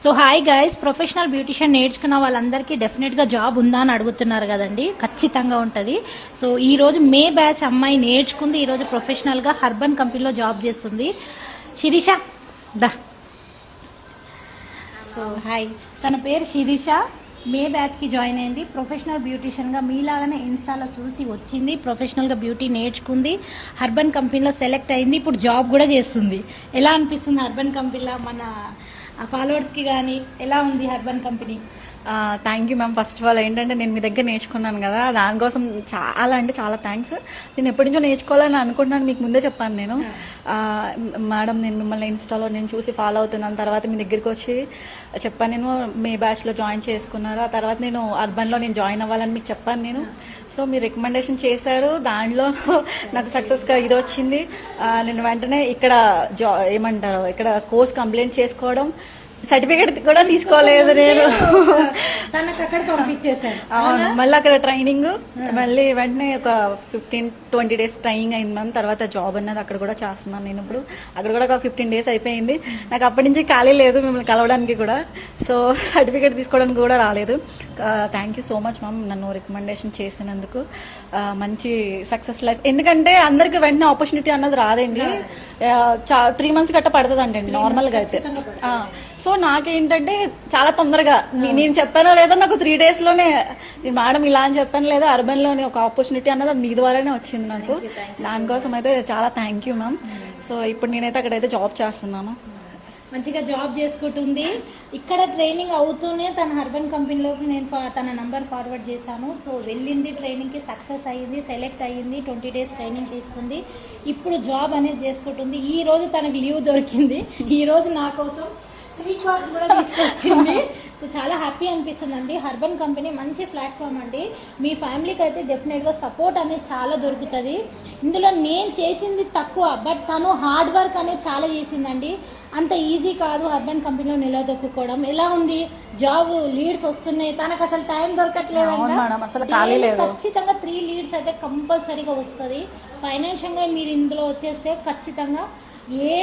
So hi guys, professional beautician నేర్చుకున్న వాళ్ళందరికీ డెఫినెట్గా జాబ్ ఉందా అని అడుగుతున్నారు కదండి. ఖచ్చితంగా ఉంటుంది. సో ఈ రోజు మే బ్యాచ్ అమ్మాయి నేర్చుకుంది, ఈరోజు ప్రొఫెషనల్గా హర్బన్ కంపెనీలో జాబ్ చేస్తుంది. శిరీష దా. సో హాయ్, తన పేరు శిరీష. మే బ్యాచ్కి జాయిన్ అయింది. ప్రొఫెషనల్ బ్యూటిషియన్గా మీలాగానే ఇన్స్టాలో చూసి వచ్చింది. ప్రొఫెషనల్గా బ్యూటీ నేర్చుకుంది, హర్బన్ కంపెనీలో సెలెక్ట్ అయింది. ఇప్పుడు జాబ్ కూడా చేస్తుంది. ఎలా అనిపిస్తుంది హర్బన్ కంపెనీలో? మన ఫాలోవర్స్కి కానీ ఎలా ఉంది హర్బన్ company? Thank you ma'am. First of all ఏంటంటే నేను మీ దగ్గర నేర్చుకున్నాను కదా, దానికోసం చాలా అంటే చాలా థ్యాంక్స్. నేను ఎప్పటి నుంచో నేర్చుకోవాలని అనుకుంటున్నాను, మీకు ముందే చెప్పాను నేను. మేడం, నేను మిమ్మల్ని ఇన్స్టాలో నేను చూసి ఫాలో అవుతున్నాను. తర్వాత మీ దగ్గరికి వచ్చి చెప్పాను, నేను మే బ్యాచ్లో జాయిన్ చేసుకున్నారు. ఆ తర్వాత నేను అర్బన్లో నేను జాయిన్ అవ్వాలని మీకు చెప్పాను నేను. సో మీరు రికమెండేషన్ చేశారు, దానిలో నాకు సక్సెస్గా ఇది వచ్చింది. నేను వెంటనే ఇక్కడ ఏమంటారు, ఇక్కడ కోర్స్ కంప్లీట్ చేసుకోవడం, సర్టిఫికేట్ కూడా తీసుకోలేదు నేను. అవును, మళ్ళీ అక్కడ ట్రైనింగ్, మళ్ళీ వెంటనే ఒక 15-20 days ట్రైనింగ్ అయింది మ్యామ్. తర్వాత జాబ్ అన్నది అక్కడ కూడా చేస్తున్నాను నేను. ఇప్పుడు అక్కడ కూడా ఒక 15 days అయిపోయింది. నాకు అప్పటి నుంచి ఖాళీ లేదు మిమ్మల్ని కలవడానికి కూడా. సో సర్టిఫికేట్ తీసుకోవడానికి కూడా రాలేదు. Thank you so much ma'am, నన్ను రికమెండేషన్ చేసినందుకు. మంచి సక్సెస్ లైఫ్. ఎందుకంటే అందరికి వెంటనే ఆపర్చునిటీ అన్నది రాదండి. 3 months గట్ట పడుతుంది అండి నార్మల్గా అయితే. సో నాకేంటంటే చాలా తొందరగా, నేను చెప్పానో లేదో నాకు 3 days లోనే మేడం ఇలా అని చెప్పాను లేదా, అర్బన్ లోనే ఒక ఆపర్చునిటీ అన్నది మీ ద్వారానే వచ్చింది నాకు. దానికోసం అయితే చాలా థ్యాంక్ యూ మ్యామ్. సో ఇప్పుడు నేనైతే అక్కడైతే జాబ్ చేస్తున్నాను. మంచిగా జాబ్ చేసుకుంటుంది. ఇక్కడ ట్రైనింగ్ అవుతూనే తన హర్బన్ కంపెనీలోకి నేను తన నంబర్ ఫార్వర్డ్ చేశాను. సో వెళ్ళింది, ట్రైనింగ్కి సక్సెస్ అయ్యింది, సెలెక్ట్ అయ్యింది, 20 days ట్రైనింగ్ తీసుకుంది. ఇప్పుడు జాబ్ అనేది చేసుకుంటుంది. ఈ రోజు తనకు లీవ్ దొరికింది. ఈ రోజు నా కోసం స్వీట్ బాక్స్ కూడా తీసుకొచ్చింది. సో చాలా హ్యాపీ అనిపిస్తుంది అండి. హర్బన్ కంపెనీ మంచి ప్లాట్ఫామ్ అండి. మీ ఫ్యామిలీకి అయితే డెఫినెట్గా సపోర్ట్ అనేది చాలా దొరుకుతుంది. ఇందులో నేను చేసింది తక్కువ, బట్ తను హార్డ్ వర్క్ అనేది చాలా చేసిందండి. అంత ఈజీ కాదు హర్బన్ కంపెనీలో నిలదొక్కుకోవడం. ఎలా ఉంది జాబ్? లీడ్స్ వస్తున్నాయి, తనకు అసలు టైం దొరకట్లేదు. ఖచ్చితంగా 3 leads అయితే కంపల్సరీగా వస్తుంది. ఫైనాన్షియల్గా మీరు ఇందులో వచ్చేస్తే ఖచ్చితంగా ఏ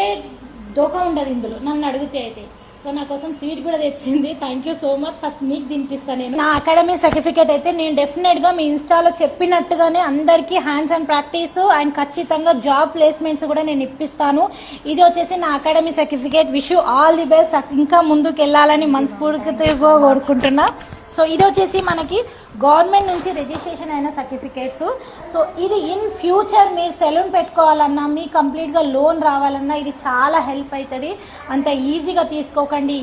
దోకా ఉండదు ఇందులో, నన్ను అడిగితే అయితే. సో నా కోసం స్వీట్ కూడా తెచ్చింది. Thank you so much. First మీకు తినిపిస్తాను నేను. నా అకాడమీ సర్టిఫికేట్ అయితే నేను డెఫినెట్ గా మీ ఇన్స్టాలో చెప్పినట్టుగానే అందరికీ హ్యాండ్స్ అండ్ ప్రాక్టీస్ అండ్ ఖచ్చితంగా జాబ్ ప్లేస్మెంట్స్ కూడా నేను ఇప్పిస్తాను. ఇది వచ్చేసి నా academy certificate. Wish you all the best. ఇంకా ముందుకు వెళ్ళాలని మనస్ఫూర్తిగా కోరుకుంటున్నా. సో ఇది వచ్చేసి మనకి గవర్నమెంట్ నుంచి రిజిస్ట్రేషన్ అయిన సర్టిఫికేట్స్. సో ఇది ఇన్ ఫ్యూచర్ మీరు సెలూన్ పెట్టుకోవాలన్నా, మీ కంప్లీట్గా లోన్ రావాలన్నా ఇది చాలా హెల్ప్ అవుతుంది. అంత ఈజీగా తీసుకోకండి.